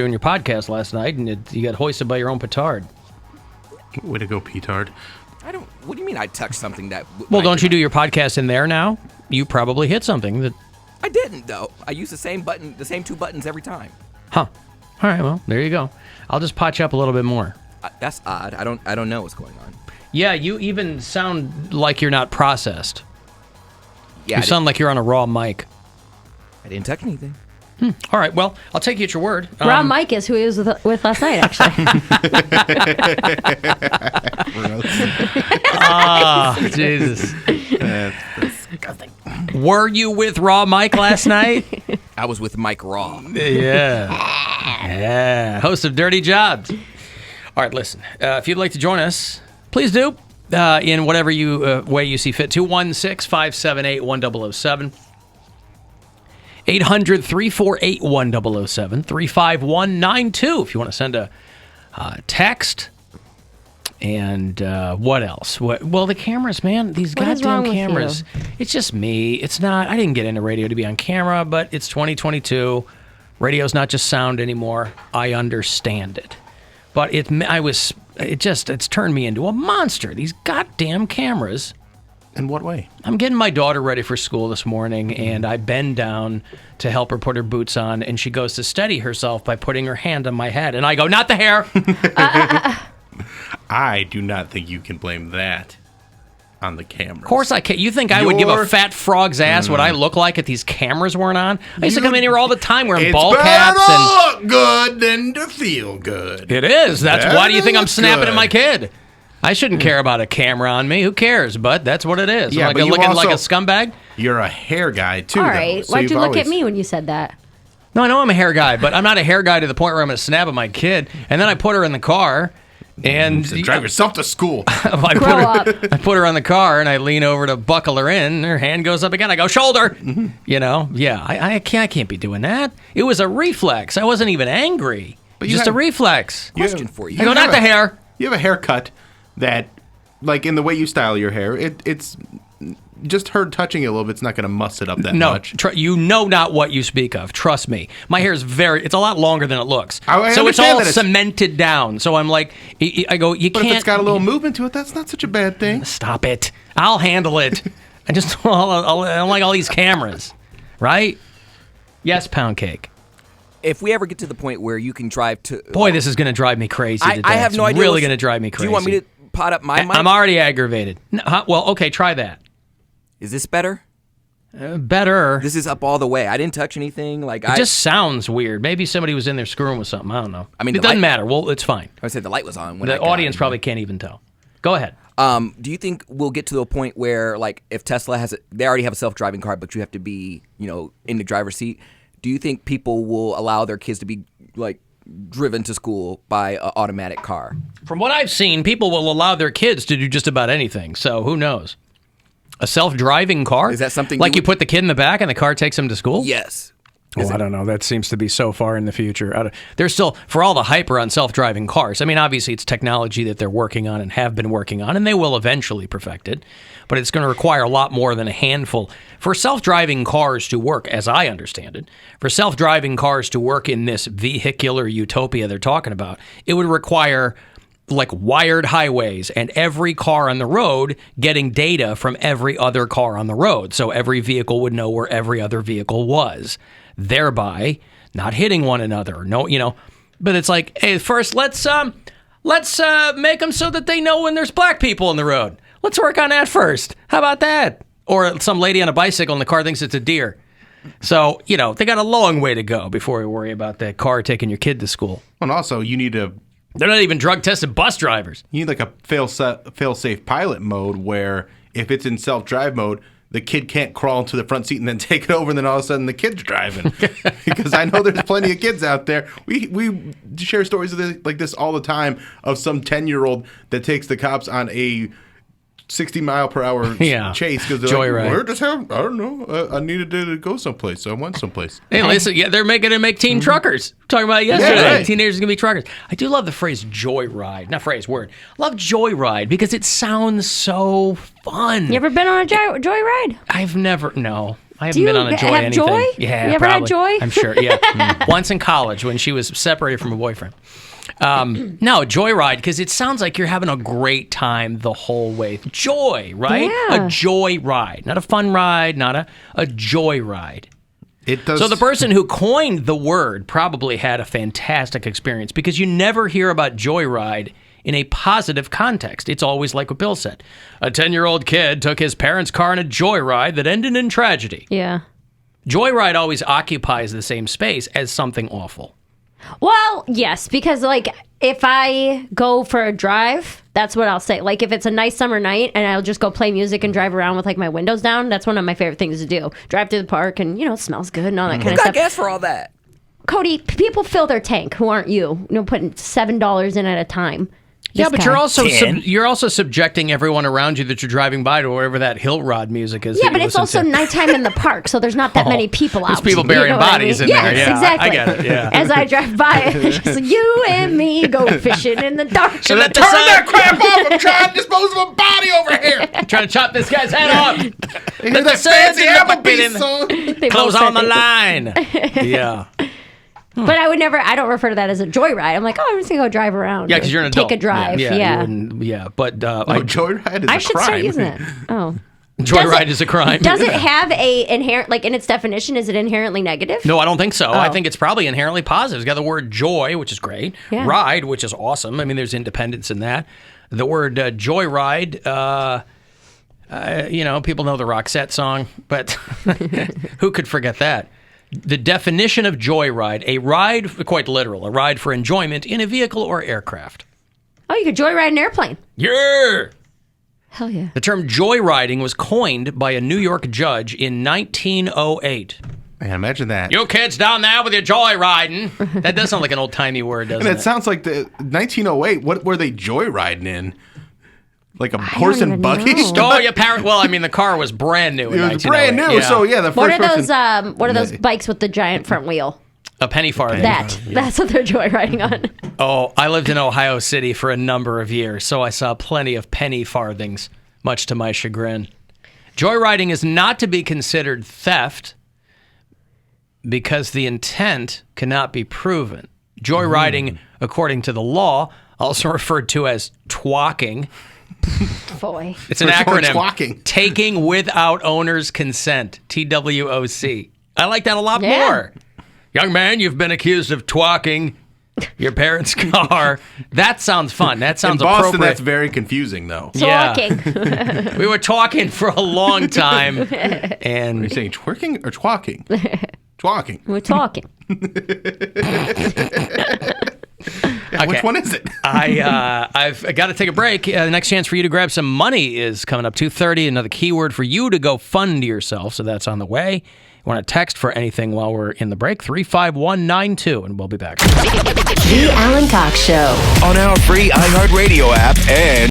doing your podcast last night, and you got hoisted by your own petard. Way to go, petard. What do you mean I touched something that... Well, don't you do your podcast in there now? You probably hit something that... I didn't, though. I use the same two buttons every time. Huh. All right, well, there you go. I'll just pot you up a little bit more. That's odd. I don't know what's going on. Yeah, you even sound like you're not processed. Yeah, you sound like you're on a raw mic. I didn't touch anything. All right, well, I'll take you at your word. Rob Mike is who he was with last night, actually. Jesus. That's disgusting. Were you with Raw Mike last night? I was with Mike Raw. Yeah, host of Dirty Jobs. All right, listen, if you'd like to join us, please do, in whatever way you see fit. 216-578-1007. 800-348-1007. 35192 if you want to send a text. And what else? Well, the cameras, man. These goddamn cameras. It's just me. It's not. I didn't get into radio to be on camera, but it's 2022. Radio's not just sound anymore. I understand it. But it's turned me into a monster. These goddamn cameras. In what way? I'm getting my daughter ready for school this morning, and I bend down to help her put her boots on, and she goes to steady herself by putting her hand on my head. And I go, not the hair. I do not think you can blame that on the cameras. Of course I can't. You think I would give a fat frog's ass what I look like if these cameras weren't on? I used to come in here all the time wearing ball caps. It's better to look good than to feel good. It is. Why do you think I'm snapping at my kid? I shouldn't care about a camera on me. Who cares? But that's what it is. Yeah, I'm looking like a scumbag. You're a hair guy, too, all right. So why'd you look at me when you said that? No, I know I'm a hair guy, but I'm not a hair guy to the point where I'm going to snap at my kid. And then I put her in the car. And drive yourself to school. I put her on the car, and I lean over to buckle her in. And her hand goes up again. I go, shoulder. You know, yeah. I can't be doing that. It was a reflex. I wasn't even angry. But just a reflex. Question for you. I go, not the hair. You have a haircut that, like, in the way you style your hair, it's just her touching it a little bit. It's not going to muss it up that much. You know not what you speak of. Trust me. My hair is it's a lot longer than it looks. So it's all cemented down. So I'm like, I go, you but can't. If it's got a little movement to it, that's not such a bad thing. Stop it. I'll handle it. I don't like all these cameras. Right? Yes, Poundcake. If we ever get to the point where you can drive to... Boy, this is going to drive me crazy today. I have no idea. It's really going to drive me crazy. Do you want me to pot up my mic? I'm already aggravated. Well, okay, try that. Is this better? Better. This is up all the way. I didn't touch anything. It just sounds weird. Maybe somebody was in there screwing with something. I don't know. I mean, it doesn't matter. Well, it's fine. I said the light was on. The audience probably can't even tell. Go ahead. Do you think we'll get to a point where, like, if Tesla they already have a self-driving car, but you have to be, in the driver's seat? Do you think people will allow their kids to be, like, driven to school by an automatic car? From what I've seen, people will allow their kids to do just about anything. So who knows? A self-driving car? Is that something you put the kid in the back and the car takes him to school? Yes. I don't know. That seems to be so far in the future. There's still, for all the hype around self-driving cars, I mean, obviously it's technology that they're working on and have been working on, and they will eventually perfect it, but it's going to require a lot more than a handful. For self-driving cars to work, as I understand it, for self-driving cars to work in this vehicular utopia they're talking about, it would require like wired highways and every car on the road getting data from every other car on the road. So every vehicle would know where every other vehicle was, thereby not hitting one another. But it's like, hey, first let's make them so that they know when there's black people on the road. Let's work on that first. How about that? Or some lady on a bicycle and the car thinks it's a deer. So, they got a long way to go before we worry about that car taking your kid to school. And also, you need a... They're not even drug-tested bus drivers. You need like a fail-safe pilot mode where if it's in self-drive mode, the kid can't crawl into the front seat and then take it over, and then all of a sudden the kid's driving. Because I know there's plenty of kids out there. We share stories like this all the time of some 10-year-old that takes the cops on a 60-mile-per-hour chase because they're Joyride. Like, where does I don't know. I needed to go someplace, so I went someplace. Hey, listen, they're making it make teen truckers. Talking about it yesterday. Yeah, right. Teenagers are going to be truckers. I do love the phrase joyride. Not phrase, word. Love joyride because it sounds so fun. You ever been on a joyride? I've never, no. I haven't Do you been on a Joy have anything. Joy? Yeah, You ever had probably. Joy? I'm sure. Yeah, once in college when she was separated from a boyfriend. No, Joyride, because it sounds like you're having a great time the whole way. Joy, right? Yeah. A joy ride, not a fun ride, not a joy ride. It does. So the person who coined the word probably had a fantastic experience because you never hear about joyride in a positive context. It's always like what Bill said. A 10-year-old kid took his parents' car on a joyride that ended in tragedy. Yeah. Joyride always occupies the same space as something awful. Well, yes, because like if I go for a drive, that's what I'll say. Like if it's a nice summer night and I'll just go play music and drive around with like my windows down, that's one of my favorite things to do. Drive through the park and it smells good and all that kind of Got stuff. gas for all that. Cody, people fill their tank who aren't you. Putting $7 in at a time. Yeah, This but guy. you're also subjecting everyone around you that you're driving by to wherever that hill rod music is. Yeah, that but you it's listen also to. nighttime in the park, so there's not that many people out. There's people burying what I bodies mean? in there. Yes, Yeah, exactly. I get it. Yeah. As I drive by, it's just you and me go fishing in the dark. So that Turn that crap off! I'm trying to dispose of a body over here. trying to chop this guy's head off. You hear that fancy Applebee's song? They Clothes both on the said line. Yeah. But I don't refer to that as a joyride. I'm like, I'm just going to go drive around. Yeah, because you're an adult. Take a drive. Yeah. Yeah. But Joyride is I a should crime. start using it. Oh. joyride is a crime. Does it have a inherent, like in its definition, is it inherently negative? No, I don't think so. I Oh. think it's probably inherently positive. It's got the word joy, which is great. Yeah. Ride, which is awesome. I mean, there's independence in that. The word joyride, people know the Roxette song, but who could forget that? The definition of joyride, a ride, quite literal, a ride for enjoyment in a vehicle or aircraft. Oh, you could joyride an airplane. Yeah! Hell yeah. The term joyriding was coined by a New York judge in 1908. Man, imagine that. You kids down there with your joyriding. That does sound like an old-timey word, doesn't And it? it sounds like the 1908. What were they joyriding in? Like a horse and even buggy? know. Oh, your parent. Well, I mean, the car was brand new. It was brand new, so yeah, the What first are person. those? What are those bikes with the giant front wheel? A penny farthing. That's what they're joyriding on. Oh, I lived in Ohio City for a number of years, so I saw plenty of penny farthings, much to my chagrin. Joyriding is not to be considered theft because the intent cannot be proven. Joyriding, according to the law, also referred to as twalking. Boy. It's an For short, acronym. twalking. Taking without owner's consent. TWOC. I like that a lot Yeah. more. Young man, you've been accused of twalking your parents' car. That sounds fun. That In sounds Boston, appropriate. that's very confusing, though. Yeah. Talking. We were talking for a long time, Are you and saying twerking or twalking? Twalking. We're talking. Yeah, Okay. Which one is it? I've got to take a break. The next chance for you to grab some money is coming up 2:30. Another keyword for you to go fund yourself. So that's on the way. You want to text for anything while we're in the break? 35192, and we'll be back. The Alan Cox Show. On our free iHeartRadio app and